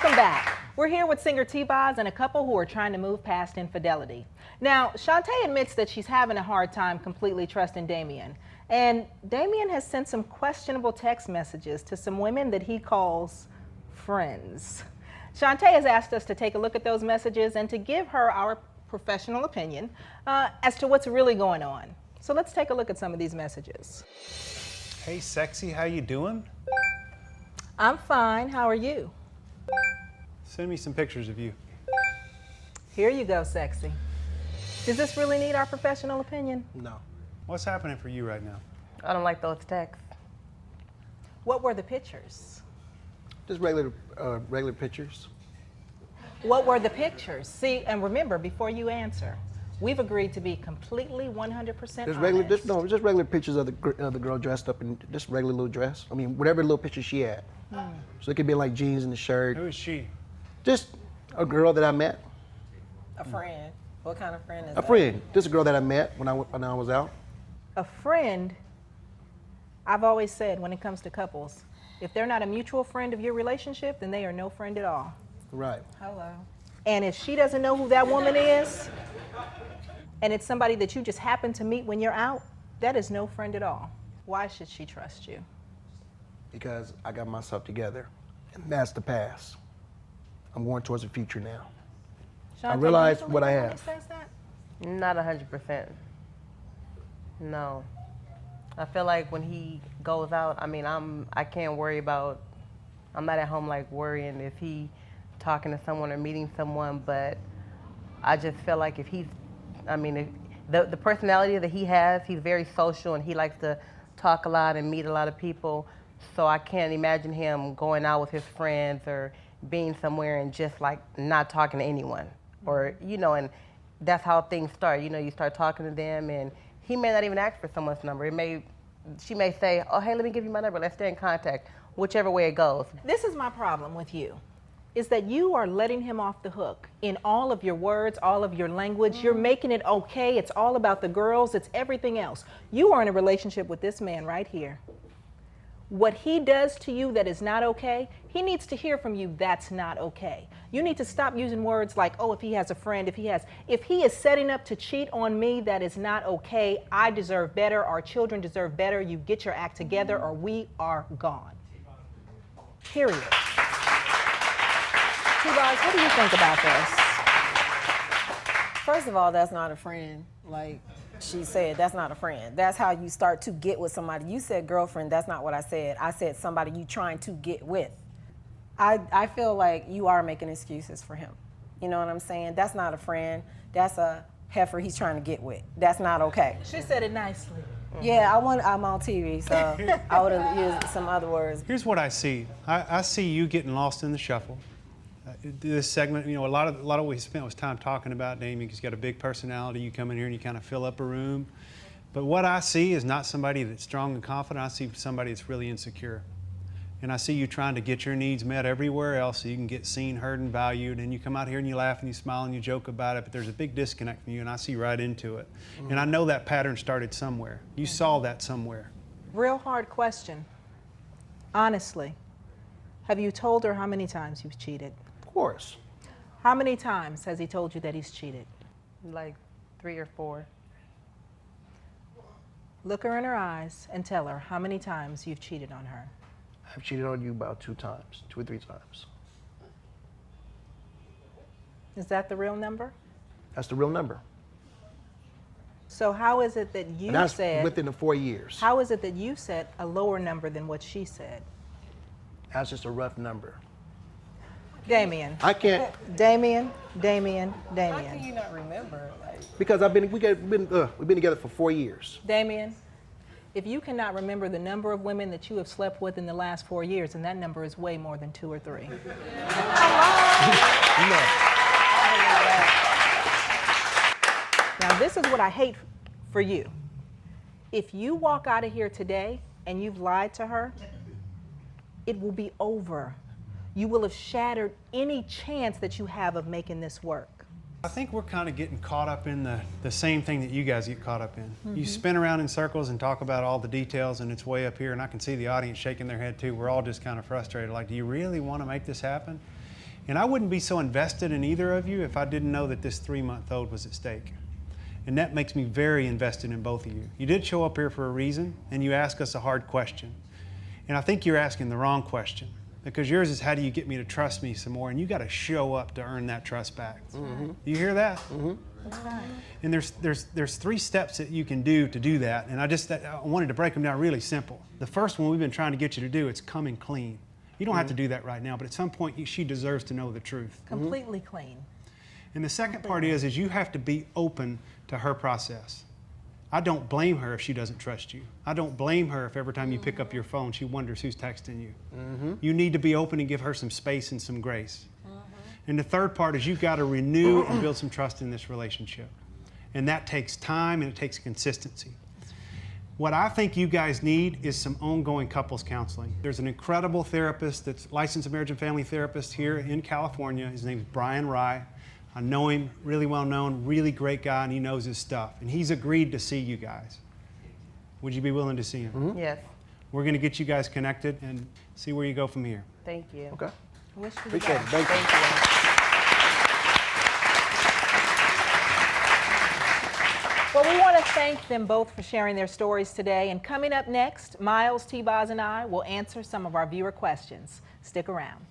Welcome back. We're here with singer T-Boz and a couple who are trying to move past infidelity. Now, Shantae admits that she's having a hard time completely trusting Damien. And Damien has sent some questionable text messages to some women that he calls friends. Shantae has asked us to take a look at those messages and to give her our professional opinion as to what's really going on. So let's take a look at some of these messages. Hey, sexy, how you doing? I'm fine. How are you? Send me some pictures of you. Here you go, sexy. Does this really need our professional opinion? No. What's happening for you right now? I don't like those texts. What were the pictures? Just regular pictures. What were the pictures? See, and remember, before you answer, we've agreed to be completely 100% Just honest. just regular pictures of the girl dressed up in just regular little dress. I mean, whatever little picture she had. So it could be like jeans and the shirt. Who is she? Just a girl that I met. A friend. What kind of friend is A that? friend. Just a girl that I met when I was out. A friend, I've always said when it comes to couples, if they're not a mutual friend of your relationship, then they are no friend at all. Right. Hello. And if she doesn't know who that woman is, and it's somebody that you just happen to meet when you're out, that is no friend at all. Why should she trust you? Because I got myself together, and that's the past. I'm going towards the future now. Shantae, realize do you what I believe when have. he says that? Not 100%. No. I feel like when he goes out, I mean, I can't worry about, I'm not at home like worrying if he talking to someone or meeting someone, but I just feel like if he's, I mean, if the personality that he has, he's very social and he likes to talk a lot and meet a lot of people. So I can't imagine him going out with his friends or being somewhere and just like not talking to anyone. Or, you know, and that's how things start. You know, you start talking to them and he may not even ask for someone's number. She may say, oh, hey, let me give you my number. Let's stay in contact, whichever way it goes. This is my problem with you, is that you are letting him off the hook in all of your words, all of your language. You're making it okay. It's all about the girls. It's everything else. You are in a relationship with this man right here. What he does to you that is not okay, he needs to hear from you that's not okay. You need to stop using words like, oh, if he has a friend, if he is setting up to cheat on me, that is not okay. I deserve better. Our children deserve better. You get your act together or we are gone. Period. T-Boz, what do you think about this? First of all, that's not a friend. Like she said, that's not a friend. That's how you start to get with somebody. You said girlfriend, that's not what I said. I said somebody you trying to get with. I feel like you are making excuses for him. You know what I'm saying? That's not a friend. That's a heifer he's trying to get with. That's not okay. She said it nicely. Yeah, I'm on TV, so I would have used some other words. Here's what I see. I see you getting lost in the shuffle. This segment, you know, a lot of what we spent was time talking about Damien because he's got a big personality. You come in here and you kind of fill up a room. But what I see is not somebody that's strong and confident. I see somebody that's really insecure. And I see you trying to get your needs met everywhere else so you can get seen, heard, and valued. And you come out here and you laugh and you smile and you joke about it, but there's a big disconnect from you, and I see right into it. And I know that pattern started somewhere. You saw that somewhere. Real hard question. Honestly, have you told her how many times you've cheated? Of course. How many times has he told you that he's cheated? Like 3 or 4. Look her in her eyes and tell her how many times you've cheated on her. I've cheated on you about 2 times, 2 or 3 times. Is that the real number? That's the real number. So how is it that you And that's said, within the 4 years. how is it that you said a lower number than what she said? That's just a rough number. Damien. I can't, Damien. How can you not remember? Like, because we've been together for 4 years. Damien, if you cannot remember the number of women that you have slept with in the last 4 years, then that number is way more than 2 or 3. No. Now, this is what I hate for you. If you walk out of here today and you've lied to her, it will be over. You will have shattered any chance that you have of making this work. I think we're kind of getting caught up in the same thing that you guys get caught up in. You spin around in circles and talk about all the details, and it's way up here, and I can see the audience shaking their head too. We're all just kind of frustrated, like, do you really want to make this happen? And I wouldn't be so invested in either of you if I didn't know that this 3-month-old was at stake. And that makes me very invested in both of you. You did show up here for a reason, and you asked us a hard question. And I think you're asking the wrong question, because yours is, how do you get me to trust me some more? And you got to show up to earn that trust back. You hear that? That's right. And there's 3 steps that you can do to do that. And I wanted to break them down really simple. The first one we've been trying to get you to do, it's coming clean. You don't have to do that right now, but at some point she deserves to know the truth. Completely clean. And the second part is you have to be open to her process. I don't blame her if she doesn't trust you. I don't blame her if every time you pick up your phone, she wonders who's texting you. You need to be open and give her some space and some grace. And the third part is you've got to renew and build some trust in this relationship. And that takes time and it takes consistency. What I think you guys need is some ongoing couples counseling. There's an incredible therapist that's licensed marriage and family therapist here in California. His name's Brian Rye. I know him, really well known, really great guy, and he knows his stuff. And he's agreed to see you guys. Would you be willing to see him? Yes. We're going to get you guys connected and see where you go from here. Thank you. Okay. Wish you the Appreciate it. best. Thank you. Thank you. Well, we want to thank them both for sharing their stories today. And coming up next, Miles, T-Boz, and I will answer some of our viewer questions. Stick around.